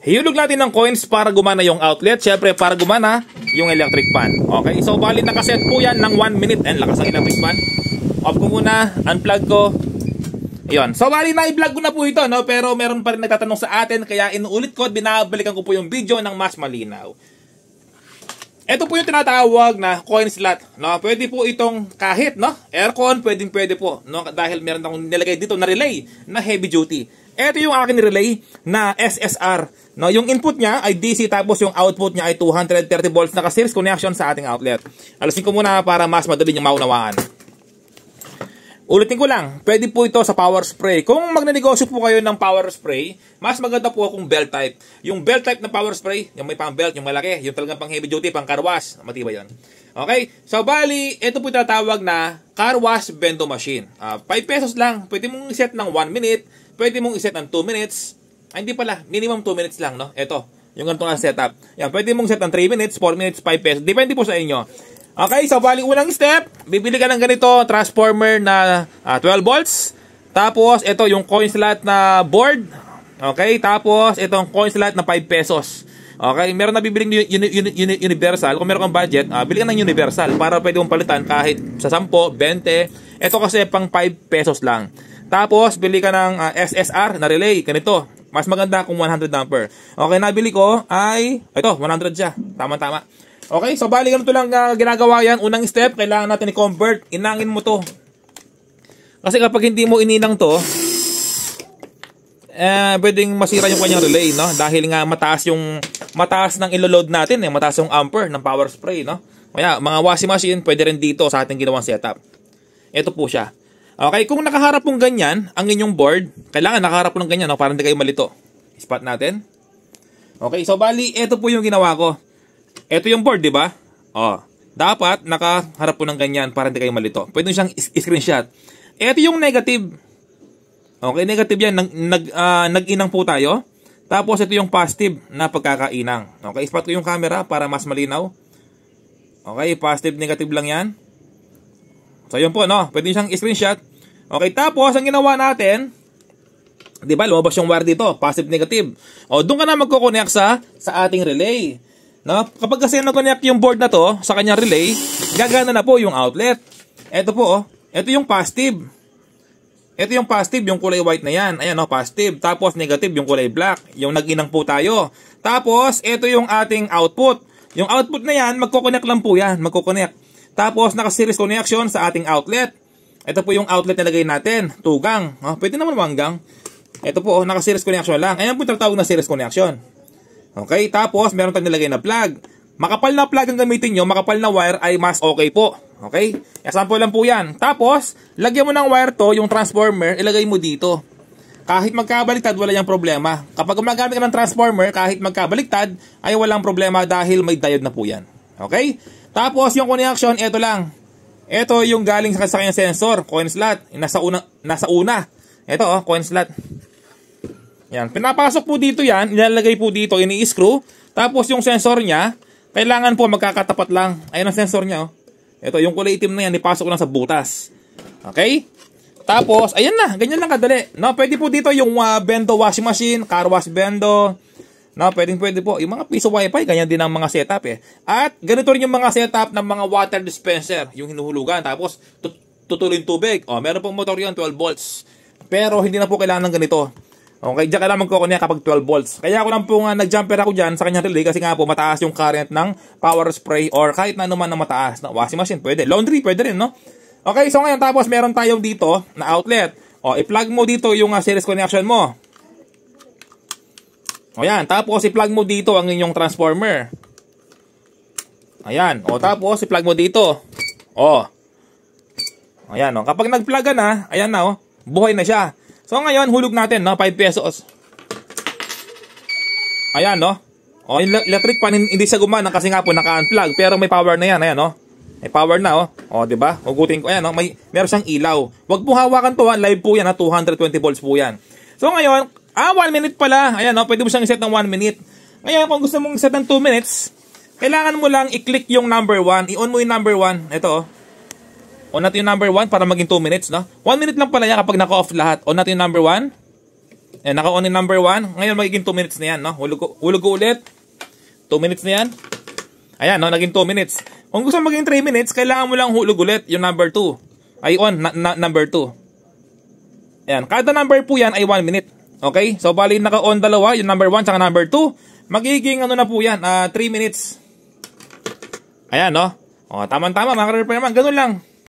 Hihulog natin ng coins para gumana yung outlet. Syempre, para gumana yung electric fan. Okay, so bali nakaset po yan ng 1 minute. And lakas ng electric fan. Off ko muna, unplug ko. Ayun. So bali na-i-vlog ko na po ito, no? Pero meron pa rin nagtatanong sa atin, kaya inuulit ko at binabalikan ko po yung video ng mas malinaw. Ito po yung tinatawag na coin slot, no? Pwede po itong kahit, no? Aircon, pwede po, no? Dahil meron akong nilagay dito na relay na heavy duty. Ito yung akin relay na SSR, no? Yung input niya ay DC, tapos yung output niya ay 230 volts naka-series connection sa ating outlet. Alasin ko muna para mas madali niyong maunawaan. Ulitin ko lang, pwede po ito sa power spray. Kung magnenegosyo po kayo ng power spray, mas maganda po kung belt type. Yung belt type na power spray, yung may pang belt, yung malaki, yung talagang pang heavy duty, pang car wash, matibay yan. Okay? So bali, ito po tinatawag na car wash bendo machine. 5 pesos lang, pwede mong iset ng 1 minute, pwede mong iset ng 2 minutes. Ay, hindi pala, minimum 2 minutes lang, no? Ito, yung ganitong setup. Yan, pwede mong set ng 3 minutes, 4 minutes, 5 pesos. Depende po sa inyo. Okay, so bali unang step, bibili ka ng ganito, transformer na 12 volts. Tapos, ito yung coin slot na board. Okay, tapos, itong coin slot na 5 pesos. Okay, meron na bibiling universal. Kung meron kang budget, bili ka ng universal para pwede mong palitan kahit sa 10, 20. Ito kasi pang 5 pesos lang. Tapos, bili ka ng SSR na relay. Ganito, mas maganda kung 100 ampere. Okay, nabili ko ay, ito, 100 siya. Tama-tama. Okay, so bali ganito lang ginagawa yan. Unang step, kailangan natin i-convert. Inangin mo to. Kasi kapag hindi mo ininang to, pwedeng masira yung kanyang relay, no? Dahil nga mataas ng ilo-load natin, mataas yung ampere ng power spray, no? Kaya mga washing machine, pwede rin dito sa ating ginawang setup. Ito po siya. Okay, kung nakaharap pong ganyan, ang inyong board, kailangan nakaharap po ng ganyan, no? Para hindi kayo malito. Spot natin. Okay, so bali, ito po yung ginawa ko. Ito yung board, di ba? Dapat nakaharap po ng ganyan para hindi kayo malito. Pwede siyang screenshot. Ito yung negative. Okay, negative yan. Nag-inang po tayo. Tapos ito yung positive na pagkakainang. Okay, spot ko yung camera para mas malinaw. Okay, positive, negative lang yan. So yun po, no? Pwede siyang screenshot. Okay, tapos ang ginawa natin, di ba, lumabas yung wire dito. Positive, negative. Doon ka na magkoconnect sa ating relay. No? Kapag kasi nag-connect yung board na to sa kanyang relay, gagana na po yung outlet. Ito po, ito yung positive. Ito yung positive, yung kulay white na yan. Ayan, positive. Tapos negative, yung kulay black. Yung nag-inang po tayo. Tapos, ito yung ating output. Yung output na yan, magkoconnect lang po yan. Magkoconnect. Tapos, naka-series connection sa ating outlet. Ito po yung outlet na lagay natin. Tugang. Pwede naman manggang. Ito po, naka-series connection lang. Ayan po yung tawag na series connection. Okay, tapos meron tayong nilagay na plug. Makapal na plug ang gamitin nyo, makapal na wire ay mas okay po. Okay? Example lang po yan. Tapos, lagyan mo ng wire to, yung transformer, ilagay mo dito. Kahit magkabaliktad, wala yung problema. Kapag gumagamit ka ng transformer, kahit magkabaliktad, ay walang problema dahil may diode na po yan. Okay? Tapos, yung connection, ito lang. Ito yung galing sa kanyang sensor, coin slot. Nasa una. Ito, coin slot. Yan, pinapasok po dito yan, nilalagay po dito, ini-screw. Tapos yung sensor niya, kailangan po magkakatapat lang. Ayun ang sensor niya, Ito, yung kulay itim na yan, ipasok lang sa butas. Okay? Tapos, ayan na, ganyan lang kadali. No, pwede po dito yung bendo washing machine, car wash bendo. No, pwede po. Yung mga piso wifi, ganyan din ang mga setup At ganito rin yung mga setup ng mga water dispenser, yung hinuhulugan. Tapos, tutuloy yung tubig. Meron pong motor yun, 12 volts. Pero hindi na po kailangan ng ganito. Okay, diyan kailangan magkoconnect kapag 12 volts. Kaya ako lang po nag-jumper ako dyan sa kanyang relay kasi nga po mataas yung current ng power spray or kahit na naman na mataas. Washing machine, pwede. Laundry, pwede rin, no? Okay, so ngayon tapos meron tayong dito na outlet. I-plug mo dito yung series connection mo. Ayan, tapos i-plug mo dito ang inyong transformer. Ayan, tapos i-plug mo dito. Ayan, kapag nag-plug ka na, ayan na, buhay na siya. So ngayon, hulog natin, 5 pesos. Ayan, electric pan, hindi siya gumana kasi nga po naka-unplug. Pero may power na yan, ayan, May power na, diba? Hugutin ko, ayan, meron siyang ilaw. Huwag po hawakan to, live po yan, 220 volts po yan. So ngayon, 1 minute pala. Ayan, pwede mo siyang iset ng 1 minute. Ngayon, kung gusto mong iset ng 2 minutes, kailangan mo lang i-click yung number 1. I-on mo yung number 1. Ito, On natin yung number 1 para maging 2 minutes, 1 minute lang pala yan kapag naka-off lahat. On natin yung number 1. Ayan, naka-on yung number 1. Ngayon, magiging 2 minutes na yan, no? Hulog ko ulit. 2 minutes na yan. Ayan, no? Naging 2 minutes. Kung gusto maging 3 minutes, kailangan mo lang hulog ulit yung number 2. Ay, on, number 2. Ayan, kada number po yan ay 1 minute. Okay? So, bali naka-on dalawa, yung number 1 saka number 2. Magiging ano na po yan, 3 minutes. Ayan, no? O, tama-tama, mga ka-repairman. Ganun lang.